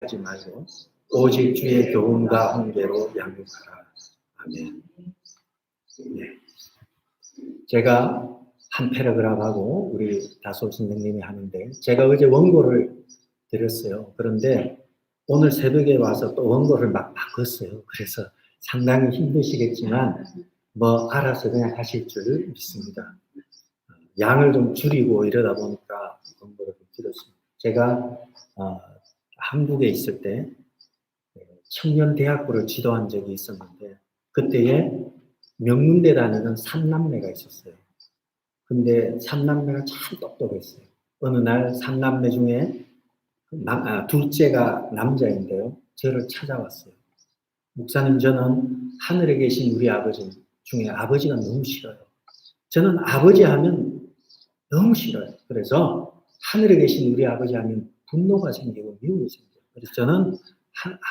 하지 말고 오직 주의 교훈과 훈계로 양육하라. 아멘. 네. 제가 한 패러그래프하고 우리 다솔 선생님이 하는데 제가 어제 원고를 드렸어요. 그런데 오늘 새벽에 와서 또 원고를 막 바꿨어요. 그래서 상당히 힘드시겠지만 뭐 알아서 그냥 하실 줄 믿습니다. 양을 좀 줄이고 이러다 보니까 원고를 드렸습니다. 제가 한국에 있을 때 청년대학부를 지도한 적이 있었는데 그때에 명문대 다니는 3남매가 있었어요. 근데 3남매가 참 똑똑했어요. 어느 날 3남매 중에 둘째가 남자인데요. 저를 찾아왔어요. 목사님, 저는 하늘에 계신 우리 아버지 중에 아버지가 너무 싫어요. 저는 아버지 하면 너무 싫어요. 그래서 하늘에 계신 우리 아버지 하면 분노가 생기고 미움이 생겨요. 그래서 저는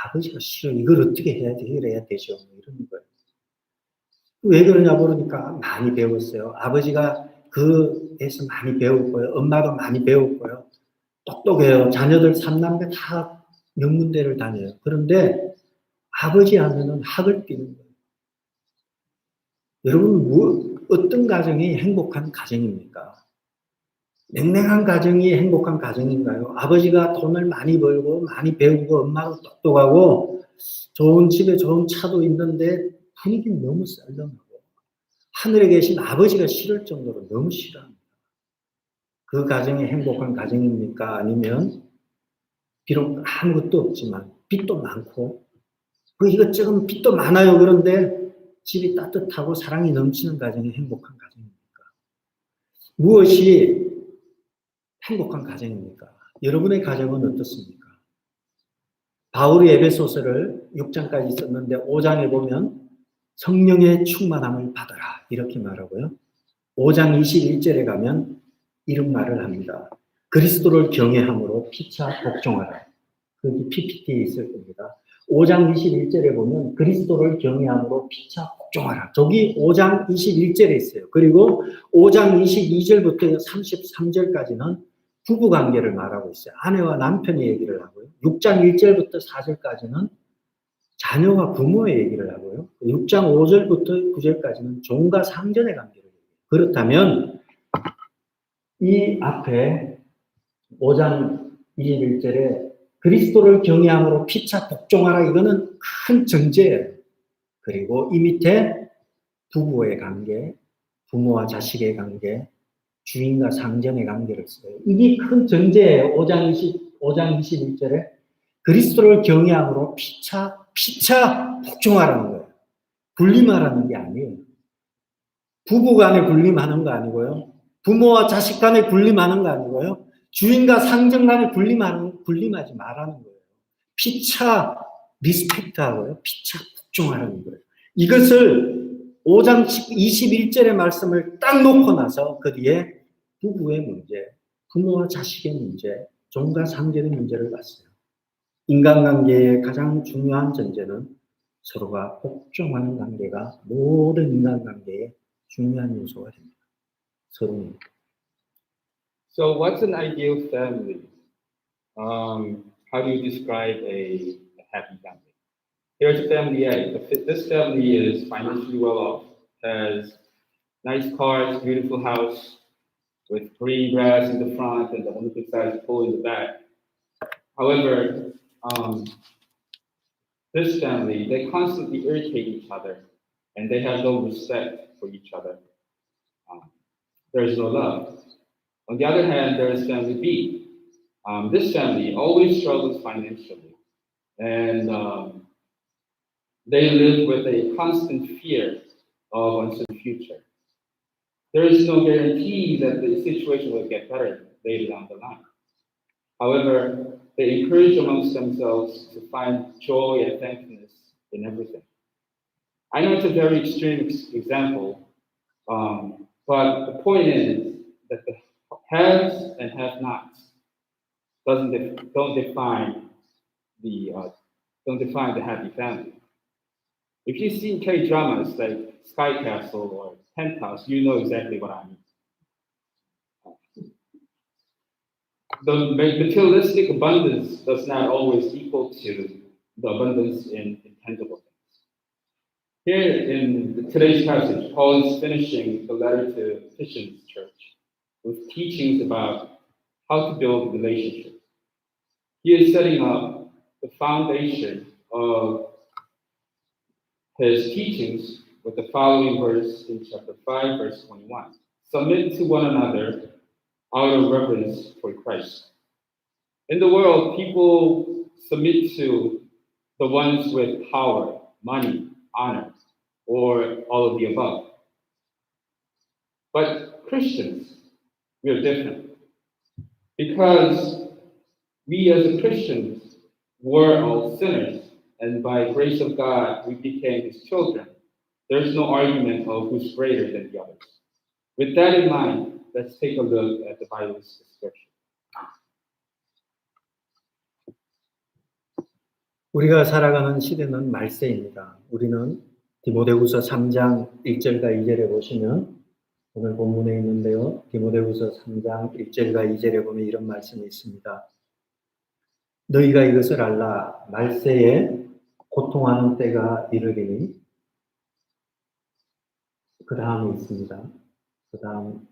아버지가 싫어요. 이걸 어떻게 해야 되죠? 이러는 거예요. 왜 그러냐 물으니까 많이 배웠어요. 아버지가 그에서 많이 배웠고요. 엄마도 많이 배웠고요. 똑똑해요. 자녀들 3남매 다 명문대를 다녀요. 그런데 아버지 하면은 학을 띄는 거예요. 여러분, 어떤 가정이 행복한 가정입니까? 냉랭한 가정이 행복한 가정인가요? 아버지가 돈을 많이 벌고 많이 배우고 엄마도 똑똑하고 좋은 집에 좋은 차도 있는데 분위기는 너무 썰렁하고 하늘에 계신 아버지가 싫을 정도로 너무 싫어합니다. 그 가정이 행복한 가정입니까? 아니면 비록 아무것도 없지만 빚도 많고 이것저것 빚도 많아요. 그런데 집이 따뜻하고 사랑이 넘치는 가정이 행복한 가정입니까? 무엇이 행복한 가정입니까? 여러분의 가정은 어떻습니까? 바울이 에베소서를 6장까지 썼는데 5장에 보면 성령의 충만함을 받아라 이렇게 말하고요. 5장 21절에 가면 이런 말을 합니다. 그리스도를 경외함으로 피차 복종하라. 거기 PPT에 있을 겁니다. 5장 21절에 보면 그리스도를 경외함으로 피차 복종하라. 저기 5장 21절에 있어요. 그리고 5장 22절부터 33절까지는 부부관계를 말하고 있어요. 아내와 남편의 얘기를 하고요. 6장 1절부터 4절까지는 자녀와 부모의 얘기를 하고요. 6장 5절부터 9절까지는 종과 상전의 관계를 얘기해요. 그렇다면 이 앞에 5장 21절에 그리스도를 경외함으로 피차 복종하라 이거는 큰 전제예요. 그리고 이 밑에 부부의 관계, 부모와 자식의 관계, 주인과 상전의 관계를 써요. 이게 큰 전제예요. 5장 21절에 그리스도를 경외함으로 피차 복종하라는 거예요. 군림하라는 게 아니에요. 부부 간에 군림하는 거 아니고요. 부모와 자식 간에 군림하는 거 아니고요. 주인과 상전 간에 군림하지 말라는 거예요. 피차 리스펙트하고요. 피차 복종하라는 거예요. 이것을 5장 21절의 말씀을 딱 놓고 나서 그 뒤에 부부의 문제, 부모와 자식의 문제, 종과 상전의 문제를 봤어요. 인간관계의 가장 중요한 전제는 서로가 복종하는 관계가 모든 인간관계의 중요한 요소가 됩니다. 서로입니다. So what's an ideal family? How do you describe a happy family? Here's a family A. This family is financially well off, has nice cars, beautiful house, with green grass in the front and the Olympic sized pool in the back. However, this family, they constantly irritate each other and they have no respect for each other. There's no love. On the other hand, there is family B. This family always struggles financially and they live with a constant fear of uncertain future. There is no guarantee that the situation will get better later down the line. However, they encourage amongst themselves to find joy and thankfulness in everything. I know it's a very extreme example, but the point is that the haves and have-nots don't define the happy family. If you see K-dramas like Sky Castle or Penthouse, you know exactly what I mean. the materialistic abundance does not always equal to the abundance in intangible things. Here in today's passage, Paul is finishing the letter to Ephesians church with teachings about how to build relationships. He is setting up the foundation of his teachings with the following verse in chapter 5, verse 21. Submit to one another out of reverence for Christ. In the world, people submit to the ones with power, money, honor, or all of the above. But Christians, we are different. Because we as Christians were all sinners, and by grace of God, we became his children. There's no argument of who's greater than the others. With that in mind, let's take a look at the Bible's description. 우리가 살아가는 시대는 말세입니다. 우리는 디모데후서 3장 1절과 2절에 보시면 오늘 본문에 있는데요. 디모데후서 3장 1절과 2절에 보면 이런 말씀이 있습니다. 너희가 이것을 알라. 말세에 고통하는 때가 이르리니 그 다음에 있습니다. 그 다음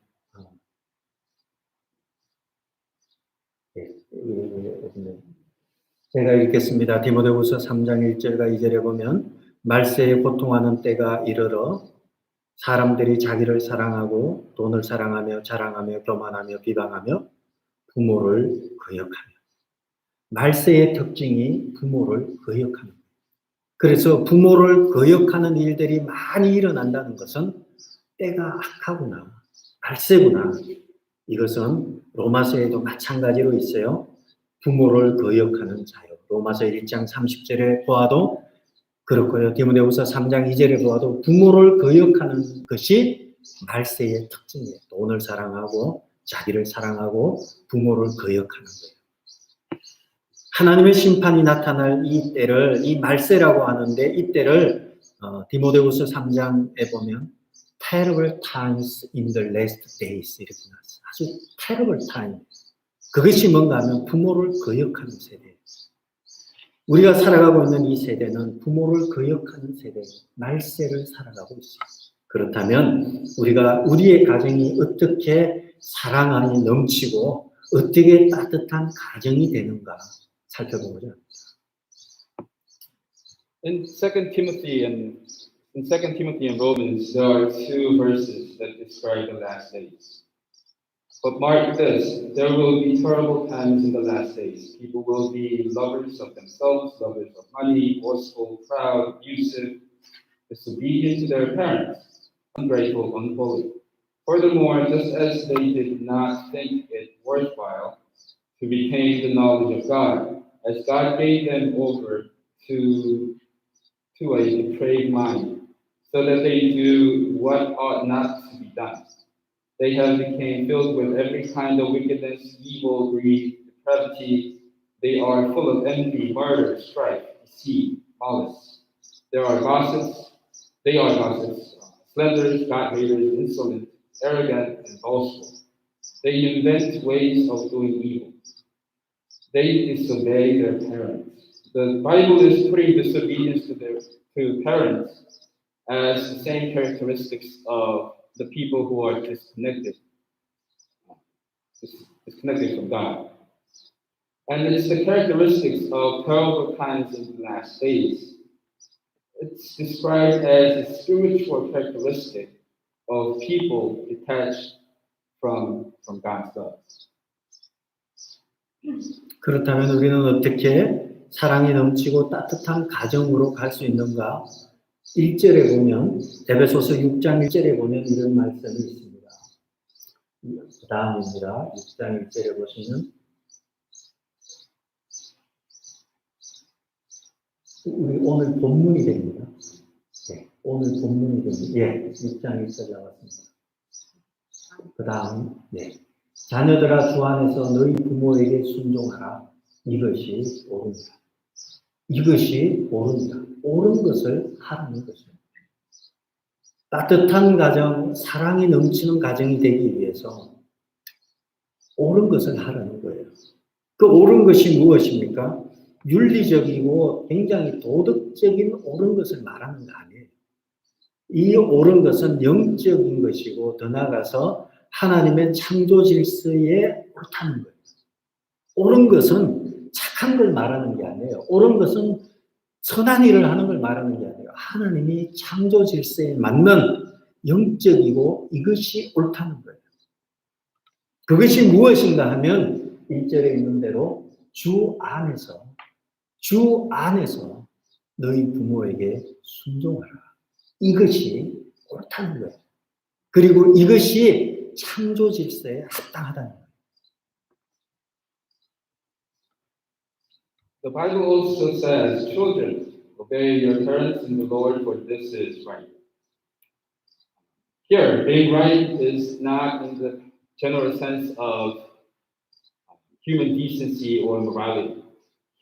제가 읽겠습니다. 디모데후서 3장 1절과 2절에 보면 말세에 고통하는 때가 이르러 사람들이 자기를 사랑하고 돈을 사랑하며 자랑하며 교만하며 비방하며 부모를 거역하며 말세의 특징이 부모를 거역하는 거예요. 그래서 부모를 거역하는 일들이 많이 일어난다는 것은 때가 악하구나, 말세구나. 이것은 로마서에도 마찬가지로 있어요. 부모를 거역하는 자요. 로마서 1장 30절에 보아도 그렇고요. 디모데후서 3장 2절에 보아도 부모를 거역하는 것이 말세의 특징이에요. 돈을 사랑하고 자기를 사랑하고 부모를 거역하는 거예요. 하나님의 심판이 나타날 이 때를 이 말세라고 하는데 이 때를 디모데후서 3장에 보면 terrible times in the last days 이렇게 나왔어요. 아주 terrible time. 그것이 뭔가 하면 부모를 거역하는 세대예요. 우리가 살아가고 있는 이 세대는 부모를 거역하는 세대, 말세를 살아가고 있어요. 그렇다면 우리가 우리의 가정이 어떻게 사랑 안이 넘치고 어떻게 따뜻한 가정이 되는가 살펴보고자 합니다. In 2 Timothy and Romans, there are two verses that describe the last days. But mark this, there will be terrible times in the last days. People will be lovers of themselves, lovers of money, boastful, proud, abusive, disobedient to their parents, ungrateful, unholy. Furthermore, just as they did not think it worthwhile to retain the knowledge of God, as God gave them over to a depraved mind, so that they do what ought not to be done. They have become filled with every kind of wickedness, evil, greed, depravity. They are full of envy, murder, strife, deceit, malice. They are gossips, slanderers, God-haters, insolent, arrogant, and boastful. They invent ways of doing evil. They disobey their parents. The Bible is putting disobedience to parents as the same characteristics of the people who are disconnected from God. And it's the characteristics of terrible times in the last days. It's described as a spiritual characteristic of people detached from God's love. 그렇다면 우리는 어떻게 사랑이 넘치고 따뜻한 가정으로 갈 수 있는가? 1절에 보면 에베소서 6장 1절에 보면 이런 말씀이 있습니다. 그 다음입니다. 6장 1절에 보시면 우리 오늘 본문이 됩니다. 네, 오늘 본문이 됩니다. 예, 6장 1절 나왔습니다. 그 다음 자녀들아 주 안에서 너희 부모에게 순종하라. 이것이 옳으니라. 이것이 옳으니라. 옳은 것을 하라는 것입니다. 따뜻한 가정, 사랑이 넘치는 가정이 되기 위해서 옳은 것을 하라는 거예요. 그 옳은 것이 무엇입니까? 윤리적이고 굉장히 도덕적인 옳은 것을 말하는 거 아니에요. 이 옳은 것은 영적인 것이고 더 나아가서 하나님의 창조 질서에 옳다는 거예요. 옳은 것은 착한 걸 말하는 게 아니에요. 옳은 것은 선한 일을 하는 걸 말하는 게 아니에요. 하나님이 창조 질서에 맞는 영적이고 이것이 옳다는 거예요. 그것이 무엇인가 하면 1절에 있는 대로 주 안에서 너희 부모에게 순종하라. 이것이 옳다는 거예요. 그리고 이것이 창조 질서에 합당하다는 거예요. The Bible also says, children, obey your parents in the Lord, for this is right. Here, being right is not in the general sense of human decency or morality.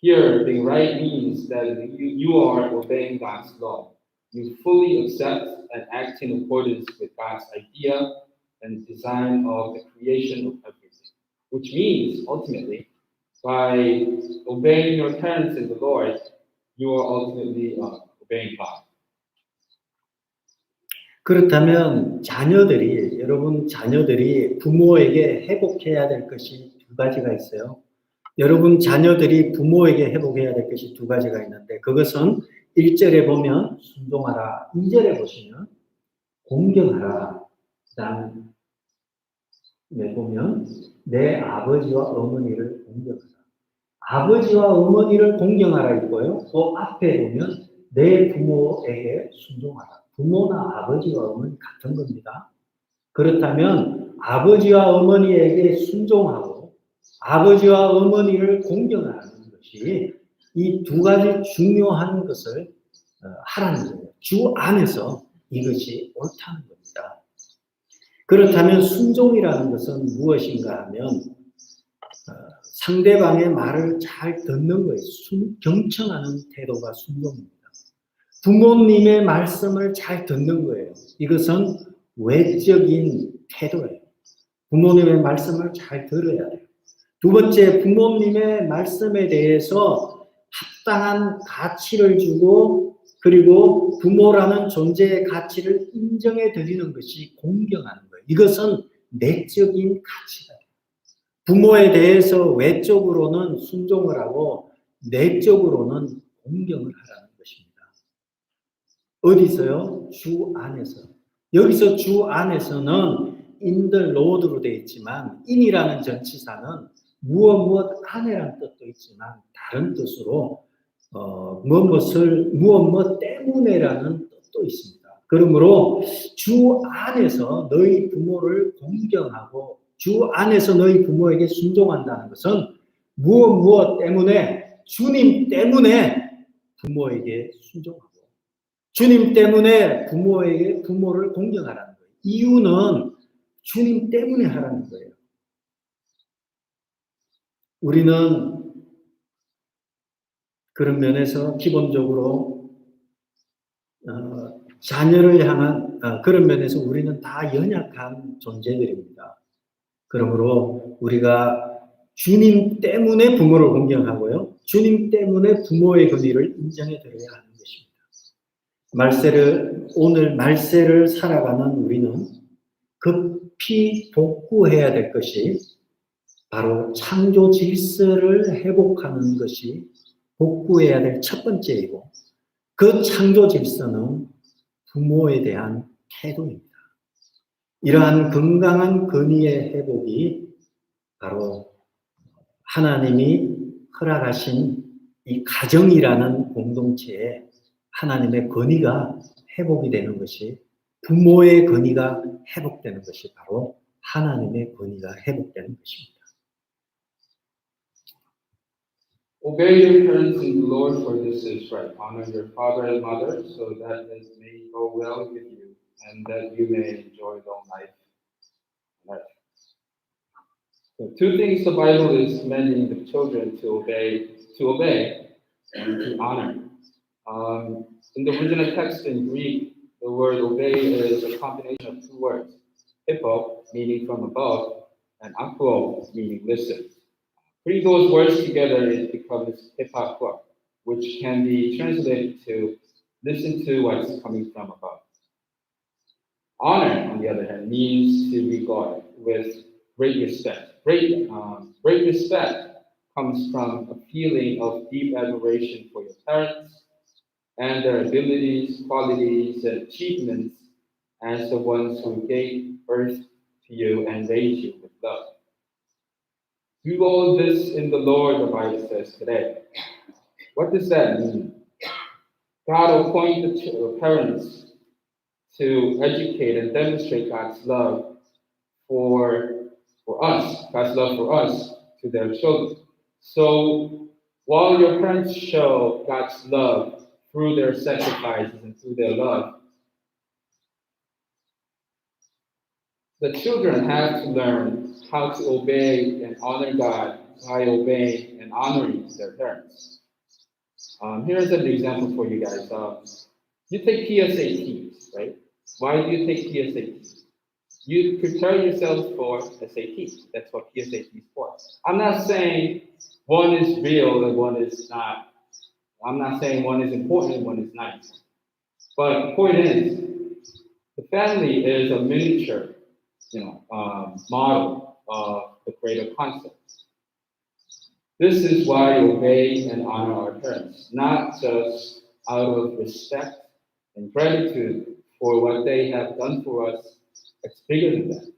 Here, being right means that you are obeying God's law. You fully accept and act in accordance with God's idea and design of the creation of everything. Which means, ultimately, by obeying your parents in the Lord, you are ultimately obeying God. 그렇다면 여러분 자녀들이 부모에게 회복해야 될 것이 두 가지가 있어요. 여러분 자녀들이 부모에게 회복해야 될 것이 두 가지가 있는데 그것은 1절에 보면 순종하라, 2절에 보시면 공경하라, 그 다음에 보면 내 아버지와 어머니를 공경하라. 아버지와 어머니를 공경하라 있고요. 그 앞에 보면 내 부모에게 순종하라. 부모나 아버지와 어머니 같은 겁니다. 그렇다면 아버지와 어머니에게 순종하고 아버지와 어머니를 공경하는 것이 이 두 가지 중요한 것을 하라는 거예요. 주 안에서 이것이 옳다는 겁니다. 그렇다면 순종이라는 것은 무엇인가 하면 상대방의 말을 잘 듣는 거예요. 경청하는 태도가 순종입니다. 부모님의 말씀을 잘 듣는 거예요. 이것은 외적인 태도예요. 부모님의 말씀을 잘 들어야 돼요. 두 번째, 부모님의 말씀에 대해서 합당한 가치를 주고 그리고 부모라는 존재의 가치를 인정해 드리는 것이 공경하는 거예요. 이것은 내적인 가치다. 부모에 대해서 외적으로는 순종을 하고 내적으로는 공경을 하라는 것입니다. 어디서요? 주 안에서. 여기서 주 안에서는 in the Lord로 되어 있지만 in이라는 전치사는 무엇 안에라는 뜻도 있지만 다른 뜻으로 무엇 때문에라는 뜻도 있습니다. 그러므로 주 안에서 너희 부모를 공경하고 주 안에서 너희 부모에게 순종한다는 것은 무엇 때문에 주님 때문에 부모에게 순종하고 주님 때문에 부모를 공경하라는 거예요. 이유는 주님 때문에 하라는 거예요. 우리는 그런 면에서 기본적으로 자녀를 향한 그런 면에서 우리는 다 연약한 존재들입니다. 그러므로 우리가 주님 때문에 부모를 공경하고요. 주님 때문에 부모의 권위를 인정해 드려야 하는 것입니다. 오늘 말세를 살아가는 우리는 급히 복구해야 될 것이 바로 창조 질서를 회복하는 것이 복구해야 될 첫 번째이고 그 창조 질서는 부모에 대한 태도입니다. 이러한 건강한 권위의 회복이 바로 하나님이 허락하신 이 가정이라는 공동체에 하나님의 권위가 회복이 되는 것이 부모의 권위가 회복되는 것이 바로 하나님의 권위가 회복되는 것입니다. Obey your parents in the Lord, for this is right. Honor your father and mother, so that it may go well with you, and that you may enjoy long life on earth. So two things the Bible is commanding the children to obey, and to honor. In the original text in Greek, the word obey is a combination of two words: hippo, meaning from above, and akuo, meaning listen. Putting those words together, it becomes epakwa, which can be translated to listen to what's coming from above. Honor, on the other hand, means to regard with great respect. Great respect comes from a feeling of deep admiration for your parents and their abilities, qualities, and achievements as the ones who gave birth to you and raised you with love. Do all this in the Lord, the Bible says today. What does that mean? God appointed parents to educate and demonstrate God's love for us, God's love for us to their children. So while your parents show God's love through their sacrifices and through their love, the children have to learn how to obey and honor God by obeying and honoring their parents. Here's an example for you guys. You take PSATs, right? Why do you take PSATs? You prepare yourselves for SAT. That's what PSAT is for. I'm not saying one is real and one is not. I'm not saying one is important and one is not. But the point is, the family is a miniature, model of the greater concept. This is why we obey and honor our parents, not just out of respect and gratitude for what they have done for us. It's bigger than that.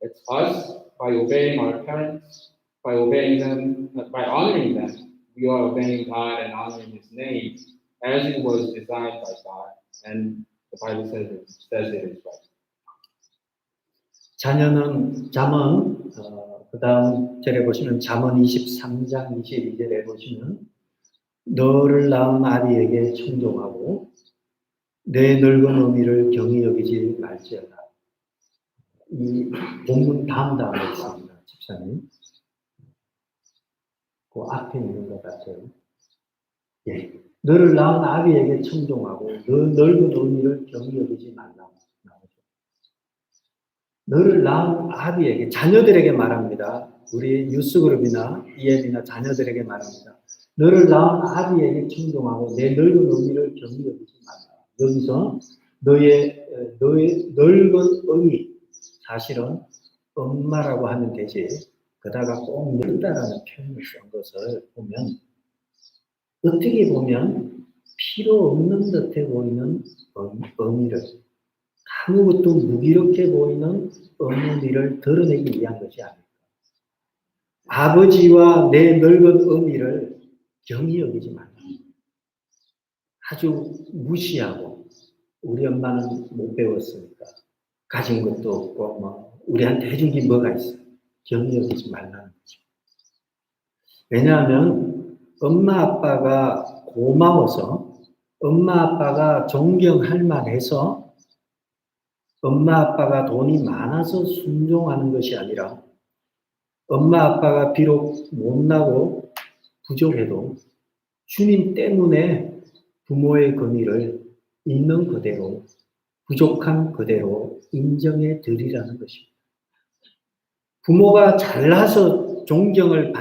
It's us, by obeying our parents, by obeying them, by honoring them, we are obeying God and honoring His name as it was designed by God, and the Bible says it is right. 자녀는 잠언 그 다음 절에 보시면 잠언 23장 22절에 보시면 너를 낳은 아비에게 청종하고 내 늙은 어미를 경히 여기지 말지어다. 이 본문 다음에 있습니다. 집사님. 그 앞에 있는 것 같아요. 예. 너를 낳은 아비에게 청종하고 너 늙은 어미를 경히 여기지 말라. 너를 낳은 아비에게, 자녀들에게 말합니다. 우리 뉴스그룹이나 EM이나 자녀들에게 말합니다. 너를 낳은 아비에게 청종하고 내 늙은 어미를 경히 여기지 말라. 여기서 너의 늙은 어미, 사실은 엄마라고 하면 되지, 그다가 꼭 늙다라는 표현을 쓴 것을 보면 어떻게 보면 필요 없는 듯해 보이는 어미를, 아무것도 무기력해 보이는 어머니를 드러내기 위한 것이 아닐까. 아버지와 내 늙은 어미를 경히 여기지 말라. 아주 무시하고, 우리 엄마는 못 배웠으니까 가진 것도 없고 우리한테 해준 게 뭐가 있어. 경히 여기지 말라는 거죠. 왜냐하면 엄마 아빠가 고마워서, 엄마 아빠가 존경할 만해서, 엄마 아빠가 돈이 많아서 순종하는 것이 아니라 엄마 아빠가 비록 못나고 부족해도 주님 때문에 부모의 권위를 있는 그대로, 부족한 그대로 인정해 드리라는 것입니다. 부모가 잘나서 공경을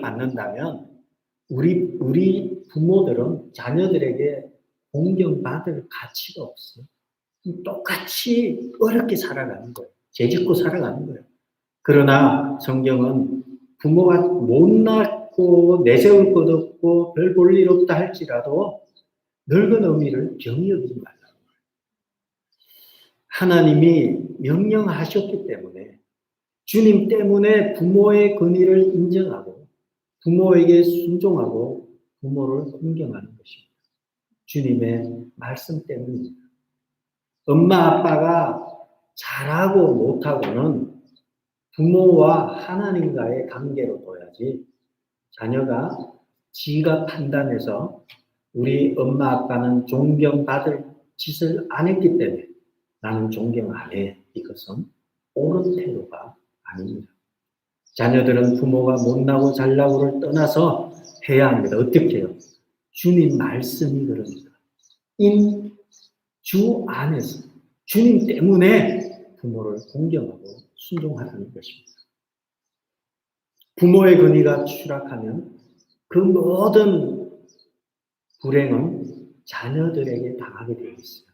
받는다면 우리 부모들은 자녀들에게 공경받을 가치가 없어요. 똑같이 어렵게 살아가는 거예요. 죄짓고 살아가는 거예요. 그러나 성경은 부모가 못났고 내세울 것 없고 별 볼 일 없다 할지라도 늙은 어미를 경히 여기지 말라는 거예요. 하나님이 명령하셨기 때문에, 주님 때문에 부모의 권위를 인정하고 부모에게 순종하고 부모를 공경하는 것입니다. 주님의 말씀 때문입니다. 엄마 아빠가 잘하고 못하고는 부모와 하나님과의 관계로 둬야지, 자녀가 지가 판단해서 우리 엄마 아빠는 존경받을 짓을 안 했기 때문에 나는 존경 안 해, 이것은 옳은 태도가 아닙니다. 자녀들은 부모가 못나고 잘나고를 떠나서 해야 합니다. 어떻게 해요? 주님 말씀이 그러니까. 주 안에서 주님 때문에 부모를 공경하고 순종하라는 것입니다. 부모의 권위가 추락하면 그 모든 불행은 자녀들에게 당하게 되어 있어요.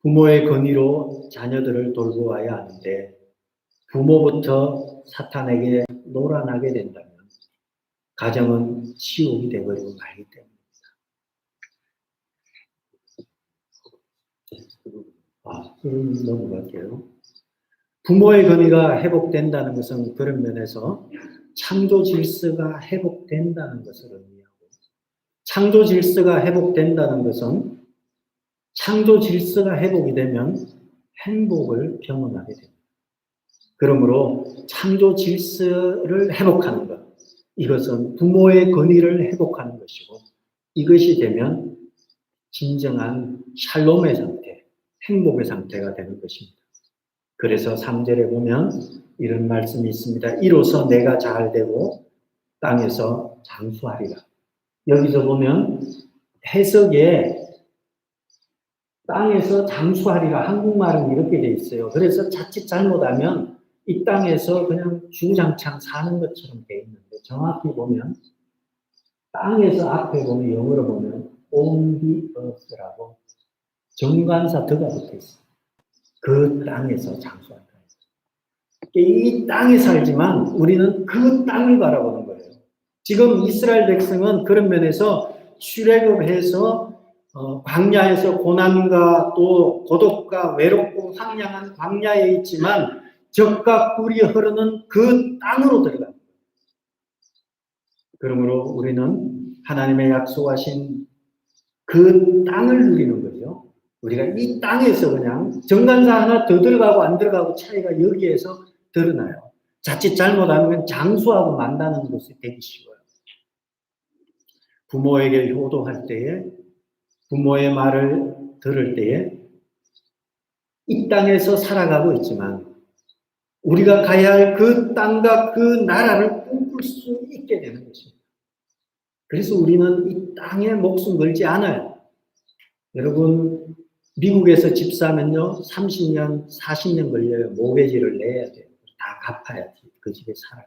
부모의 권위로 자녀들을 돌보아야 하는데 부모부터 사탄에게 놀아나게 된다면 가정은 지옥이 되어버리고 말기 때문입니다. 그럼 넘어갈게요. 부모의 권위가 회복된다는 것은 그런 면에서 창조 질서가 회복된다는 것을 의미하고, 창조 질서가 회복된다는 것은 창조 질서가 회복이 되면 행복을 경험하게 됩니다. 그러므로 창조 질서를 회복하는 것, 이것은 부모의 권위를 회복하는 것이고, 이것이 되면 진정한 샬롬의 상태, 행복의 상태가 되는 것입니다. 그래서 3절에 보면 이런 말씀이 있습니다. 이로써 내가 잘되고 땅에서 장수하리라. 여기서 보면 해석에 땅에서 장수하리라, 한국말은 이렇게 돼 있어요. 그래서 자칫 잘못하면 이 땅에서 그냥 주구장창 사는 것처럼 돼 있는데, 정확히 보면 땅에서 앞에 보면 영어로 보면 on the earth라고 정관사 더가 붙어 있어요. 그 땅에서 장수한다. 이 땅에 살지만 우리는 그 땅을 바라보는 거예요. 지금 이스라엘 백성은 그런 면에서 출애굽을 해서 광야에서 고난과 또 고독과 외롭고 황량한 광야에 있지만 젖과 꿀이 흐르는 그 땅으로 들어갑니다. 그러므로 우리는 하나님의 약속하신 그 땅을 누리는 거죠. 우리가 이 땅에서 그냥 정관사 하나 더 들어가고 안 들어가고 차이가 여기에서 드러나요. 자칫 잘못하면 장수하고 만나는 것이 되기 쉬워요. 부모에게 효도할 때에, 부모의 말을 들을 때에 이 땅에서 살아가고 있지만 우리가 가야 할 그 땅과 그 나라를 꿈꿀 수 있게 되는 것입니다. 그래서 우리는 이 땅에 목숨 걸지 않아요. 여러분, 미국에서 집 사면요, 30년, 40년 걸려요. 모기지를 내야 돼요. 다 갚아야지 그 집에 살아요.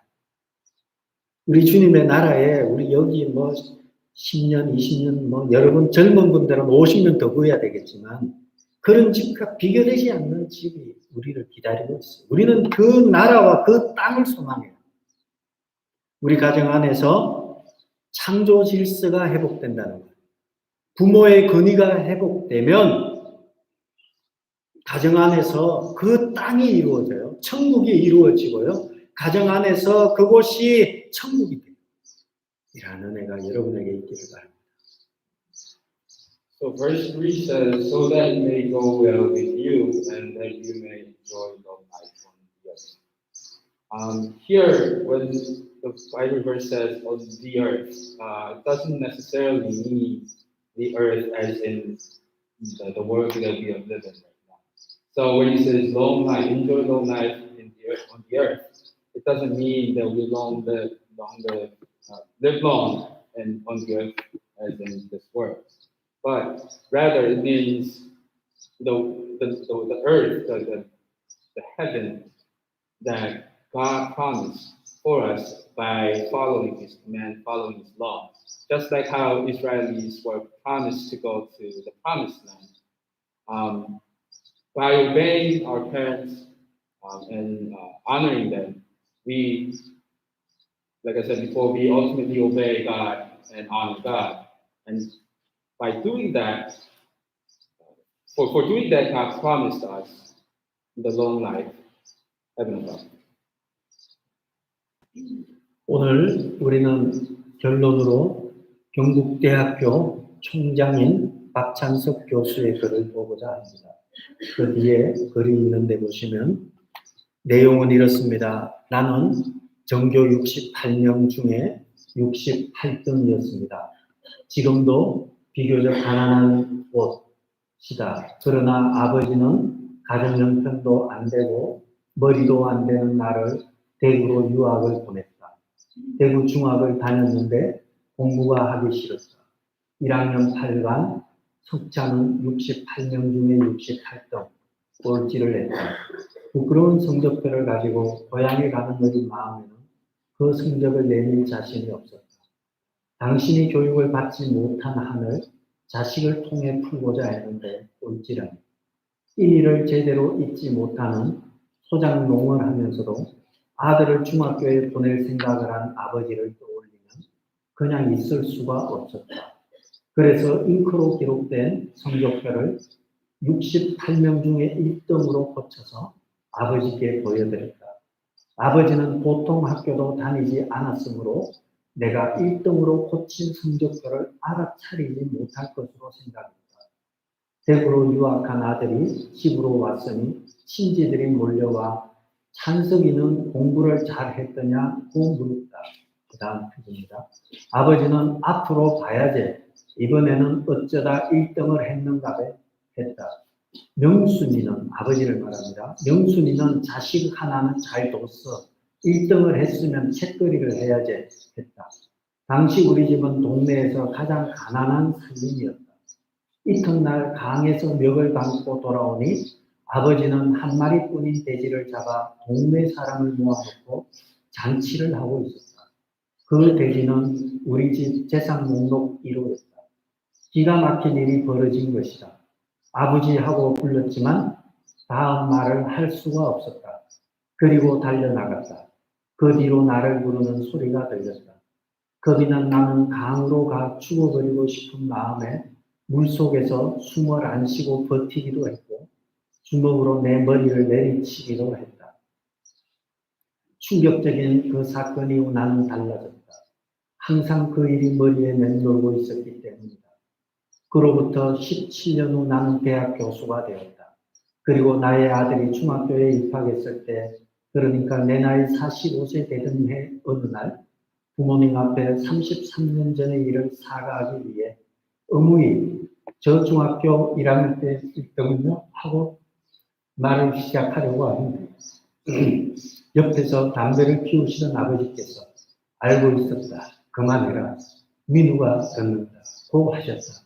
우리 주님의 나라에 우리 여기 뭐 10년, 20년, 뭐 여러분 젊은 분들은 50년 더 구해야 되겠지만 그런 집과 비교되지 않는 집이 우리를 기다리고 있어요. 우리는 그 나라와 그 땅을 소망해요. 우리 가정 안에서 창조 질서가 회복된다는 거예요. 부모의 권위가 회복되면 가정 안에서 그 땅이 이루어져요. 천국이 이루어지고요. 가정 안에서 그곳이 천국이 돼요. 이라는 은혜가 여러분에게 있기를 바랍니다. So verse 3 says, so that it may go well with you and that you may enjoy long life on the earth. Here, when the Bible verse says on the earth, it doesn't necessarily mean the earth as in the world that we are living right now. So when he says long life, enjoy long life on the earth, it doesn't mean that we live long and on the earth as in this world. But rather it means the earth, the heaven that God promised for us by following His command, following His law. Just like how Israelis were promised to go to the promised land. By obeying our parents and honoring them, we, like I said before, we ultimately obey God and honor God. And by doing that, for doing that, God promised us the long life, heaven above. 오늘 우리는 결론으로 경북대학교 총장인 박찬석 교수의 글을 보고자 합니다. 그 뒤에 글이 있는데 보시면 내용은 이렇습니다. 나는 전교 68명 중에 68등이었습니다. 지금도 비교적 가난한 곳이다. 그러나 아버지는 가정 형편도 안 되고 머리도 안 되는 나를 대구로 유학을 보냈다. 대구 중학을 다녔는데 공부가 하기 싫었다. 1학년 8반, 석차는 68명 중에 68등, 꼴찌를 했다. 부끄러운 성적표를 가지고 고향에 가는 너희 마음에는 그 성적을 내밀 자신이 없었다. 당신이 교육을 받지 못한 한을 자식을 통해 풀고자 했는데 꼴찌라니. 일을 제대로 잊지 못하는 소장농을 하면서도 아들을 중학교에 보낼 생각을 한 아버지를 떠올리면 그냥 있을 수가 없었다. 그래서 잉크로 기록된 성적표를 68명 중에 1등으로 고쳐서 아버지께 보여드렸다. 아버지는 보통 학교도 다니지 않았으므로 내가 1등으로 고친 성적표를 알아차리지 못할 것으로 생각했다. 대구로 유학한 아들이 집으로 왔으니 친지들이 몰려와 찬석이는 공부를 잘했더냐고 물었다. 그 다음 표입니다. 아버지는 앞으로 봐야지. 이번에는 어쩌다 1등을 했는가 했다. 명순이는 아버지를 말합니다. 명순이는 자식 하나는 잘 뒀어. 1등을 했으면 책거리를 해야지 했다. 당시 우리 집은 동네에서 가장 가난한 살림이었다. 이튿날 강에서 멱을 감고 돌아오니 아버지는 한 마리뿐인 돼지를 잡아 동네 사람을 모아놓고 잔치를 하고 있었다. 그 돼지는 우리 집 재산 목록 1호였다. 기가 막힌 일이 벌어진 것이다. 아버지하고 불렀지만 다음 말을 할 수가 없었다. 그리고 달려나갔다. 그 뒤로 나를 부르는 소리가 들렸다. 겁이 난 나는 강으로 가 죽어버리고 싶은 마음에 물속에서 숨을 안 쉬고 버티기도 했고 주먹으로 내 머리를 내리치기도 했다. 충격적인 그 사건 이후 나는 달라졌다. 항상 그 일이 머리에 맴돌고 있었기 때문이다. 그로부터 17년 후 나는 대학 교수가 되었다. 그리고 나의 아들이 중학교에 입학했을 때, 그러니까 내 나이 45세 되던 해 어느 날 부모님 앞에 33년 전의 일을 사과하기 위해 어머니, 저 중학교 1학년 때 있더군요 하고 말을 시작하려고 하는데 옆에서 담배를 피우시던 아버지께서 알고 있었다. 그만해라. 민우가 듣는다고 하셨다.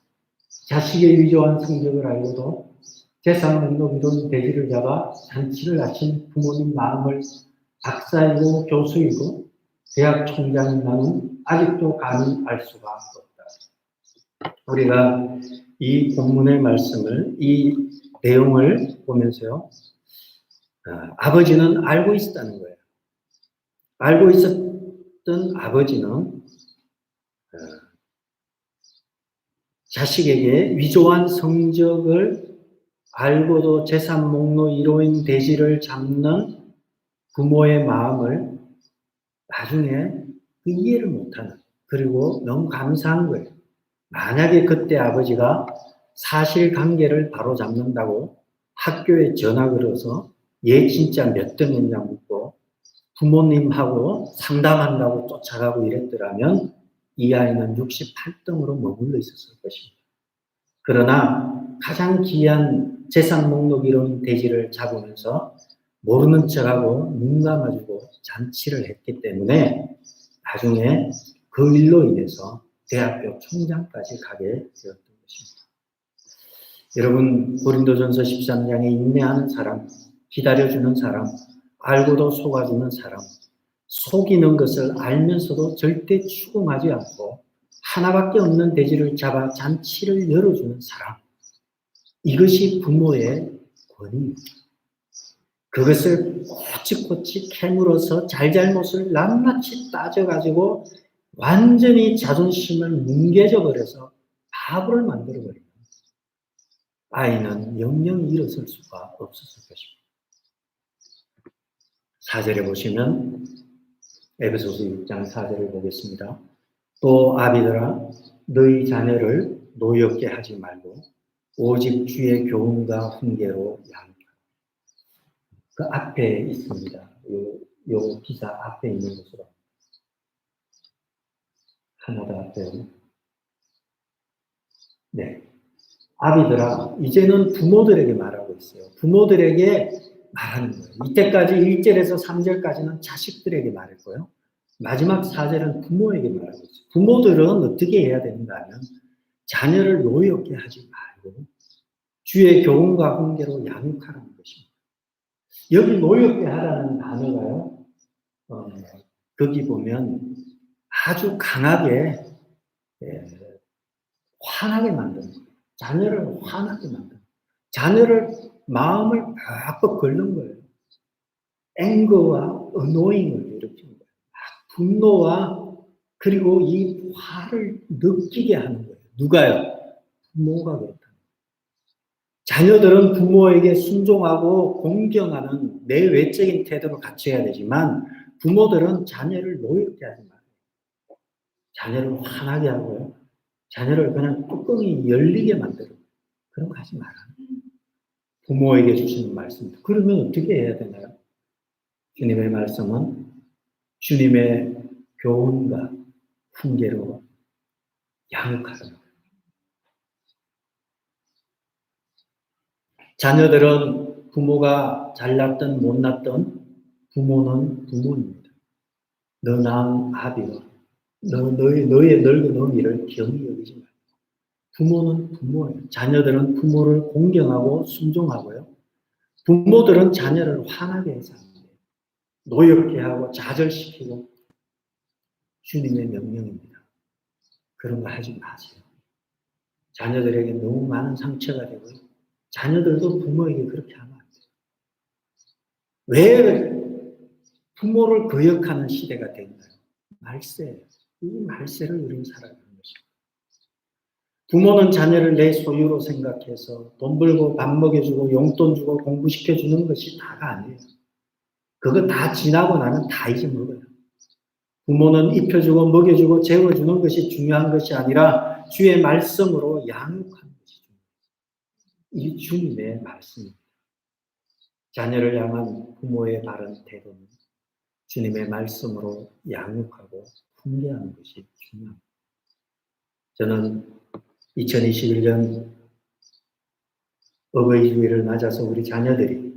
자식의 위조한 성적을 알고도 재산 목록이론 돼지를 잡아 잔치를 하신 부모님 마음을 박사이고 교수이고 대학 총장인 나는 아직도 감히 알 수가 없다. 우리가 이 본문의 말씀을, 이 내용을 보면서요, 아버지는 알고 있었다는 거예요. 알고 있었던 아버지는 자식에게 위조한 성적을 알고도 재산 목록 1호인 돼지를 잡는 부모의 마음을 나중에 이해를 못하는, 그리고 너무 감사한 거예요. 만약에 그때 아버지가 사실관계를 바로잡는다고 학교에 전화 걸어서 얘 진짜 몇 등 했냐 묻고 부모님하고 상담한다고 쫓아가고 이랬더라면 이 아이는 68등으로 머물러 있었을 것입니다. 그러나 가장 귀한 재산 목록 1호인 돼지를 잡으면서 모르는 척하고 눈 감아주고 잔치를 했기 때문에 나중에 그 일로 인해서 대학교 총장까지 가게 되었던 것입니다. 여러분, 고린도전서 13장에 인내하는 사람, 기다려주는 사람, 알고도 속아주는 사람, 속이는 것을 알면서도 절대 추궁하지 않고 하나밖에 없는 돼지를 잡아 잔치를 열어주는 사람, 이것이 부모의 권위입니다. 그것을 꼬치꼬치 캐물어서 잘잘못을 낱낱이 따져가지고 완전히 자존심을 뭉개져 버려서 바보를 만들어버리면 아이는 영영 일어설 수가 없었을 것입니다. 4절에 보시면 에베소서 6장 4절을 보겠습니다. 또 아비들아 너희 자녀를 노엽게 하지 말고 오직 주의 교훈과 훈계로 양육하라. 그 앞에 있습니다. 요 기사 앞에 있는 것으로 하나 더 앞에요. 네. 아비들아, 이제는 부모들에게 말하고 있어요. 부모들에게 말하는 거예요. 이때까지 1절에서 3절까지는 자식들에게 말했고요. 마지막 4절은 부모에게 말하고 있어요. 부모들은 어떻게 해야 되는가 하면 자녀를 노엽게 하지 말고 주의 교훈과 훈계로 양육하라는 것입니다. 여기 노엽게 하라는 단어가요. 거기 보면 아주 강하게 화나게 만드는 거예요. 자녀를 화나게 만드는 거예요. 자녀를 마음을 팍팍 긁는 거예요. 앵거와 annoying을 일으키는 거예요. 분노와 그리고 이 화를 느끼게 하는 거예요. 누가요? 부모가 그렇다. 자녀들은 부모에게 순종하고 공경하는 내외적인 태도를 갖춰야 되지만 부모들은 자녀를 노엽게 하지 말아요. 자녀를 화나게 하고요. 자녀를 그냥 뚜껑이 열리게 만들어요. 그런 거 하지 마라. 부모에게 주시는 말씀입니다. 그러면 어떻게 해야 되나요? 주님의 말씀은 주님의 교훈과 훈계로 양육하라. 자녀들은 부모가 잘났든 못났든 부모는 부모입니다. 너 낳은 아비와 너의 늙은 어미를 경히 여기지 말고. 부모는 부모예요. 자녀들은 부모를 공경하고 순종하고요. 부모들은 자녀를 화나게 해서 노엽게 하고 좌절시키고 주님의 명령입니다. 그런 거 하지 마세요. 자녀들에게 너무 많은 상처가 되고요. 자녀들도 부모에게 그렇게 하면 안 돼요. 왜 부모를 거역하는 시대가 됐나요? 말세예요. 이 말세를 우리는 살아가는 것입니다. 부모는 자녀를 내 소유로 생각해서 돈 벌고 밥 먹여주고 용돈 주고 공부시켜주는 것이 다가 아니에요. 그거 다 지나고 나면 다 잊어먹어요. 부모는 입혀주고 먹여주고 재워주는 것이 중요한 것이 아니라 주의 말씀으로 양육하는 것이 중요해요. 이 주님의 말씀입니다. 자녀를 향한 부모의 바른 태도는 주님의 말씀으로 양육하고 훈계하는 것이 중요합니다. 저는 2021년 어버이 주일을 맞아서 우리 자녀들이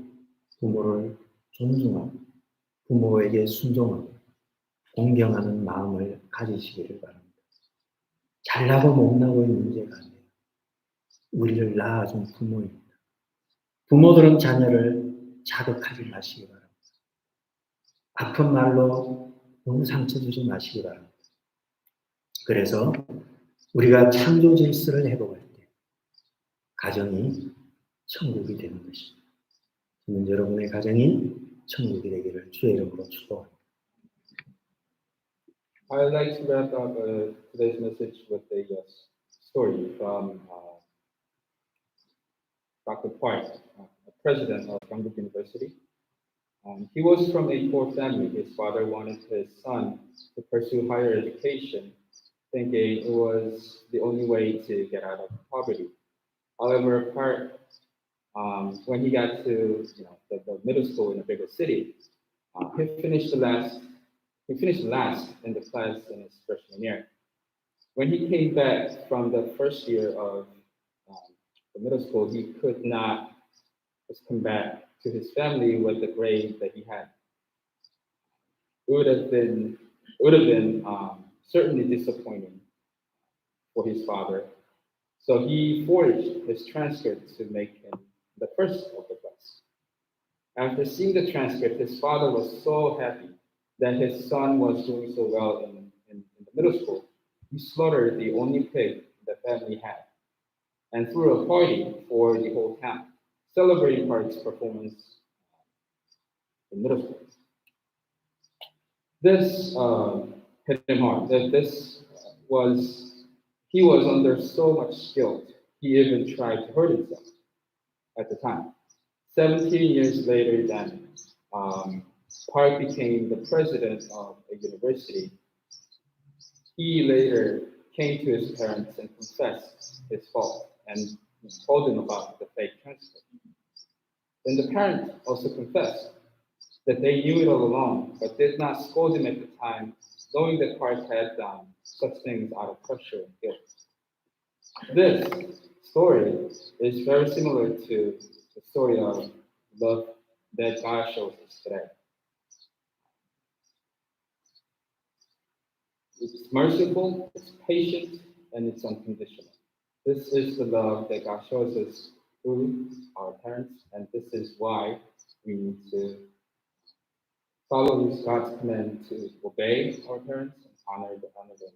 부모를 존중하고 부모에게 순종하고 공경하는 마음을 가지시기를 바랍니다. 잘나고 못나고의 문제가 아니에요. 우리를 낳아준 부모입니다. 부모들은 자녀를 자극하지 마시기 바랍니다. 아픈 말로 너무 상처 주지 마시기 바랍니다. 그래서 우리가 창조 질서를 회복할 때 가정이 천국이 되는 것입니다. 저는 여러분의 가정이 천국이 되기를 주의 이름으로 축복합니다. I'd like to wrap up today's message with a story from Dr. Park, a president of Yongbuk University. He was from a poor family. His father wanted his son to pursue higher education, thinking it was the only way to get out of poverty. However, Park, when he got to the middle school in a bigger city, he finished last in the class in his freshman year. When he came back from the first year of the middle school, he could not just come back to his family with the grade that he had. It would have been certainly disappointing for his father. So he forged his transcript to make him the first of the class. After seeing the transcript, his father was so happy that his son was doing so well in the middle school. He slaughtered the only pig the family had and threw a party for the whole town, celebrating Park's performance in middle school. This hit him hard. He was under so much guilt, he even tried to hurt himself at the time. 17 years later, then, Park became the president of a university. He later came to his parents and confessed his fault and told them about the fake transcript. Then the parents also confessed that they knew it all along, but did not scold him at the time, knowing that Park had done such things out of pressure and guilt. This story is very similar to the story of love that God shows us today. It's merciful, it's patient, and it's unconditional. This is the love that God shows us through our parents, and this is why we need to follow God's command to obey our parents and honor them.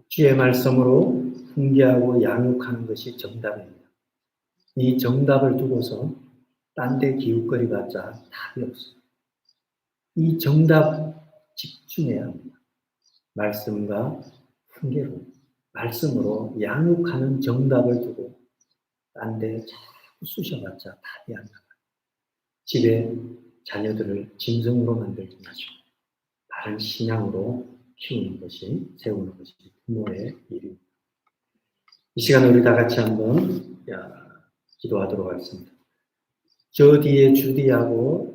주의 말씀으로 훈계하고 양육하는 것이 정답입니다. 이 정답을 두고서 딴 데 기웃거리봤자 답이 없어요. 이 정답 집중해야 합니다. 말씀과 훈계로, 말씀으로 양육하는 정답을 두고 딴 데 자꾸 쑤셔봤자 답이 안 나가요. 집에 자녀들을 짐승으로 만들지 마시고 바른 신앙으로 키우는 것이, 세우는 것이 부모의 일입니다. 이 시간에 우리 다 같이 한번 기도하도록 하겠습니다. 저 뒤에 주디하고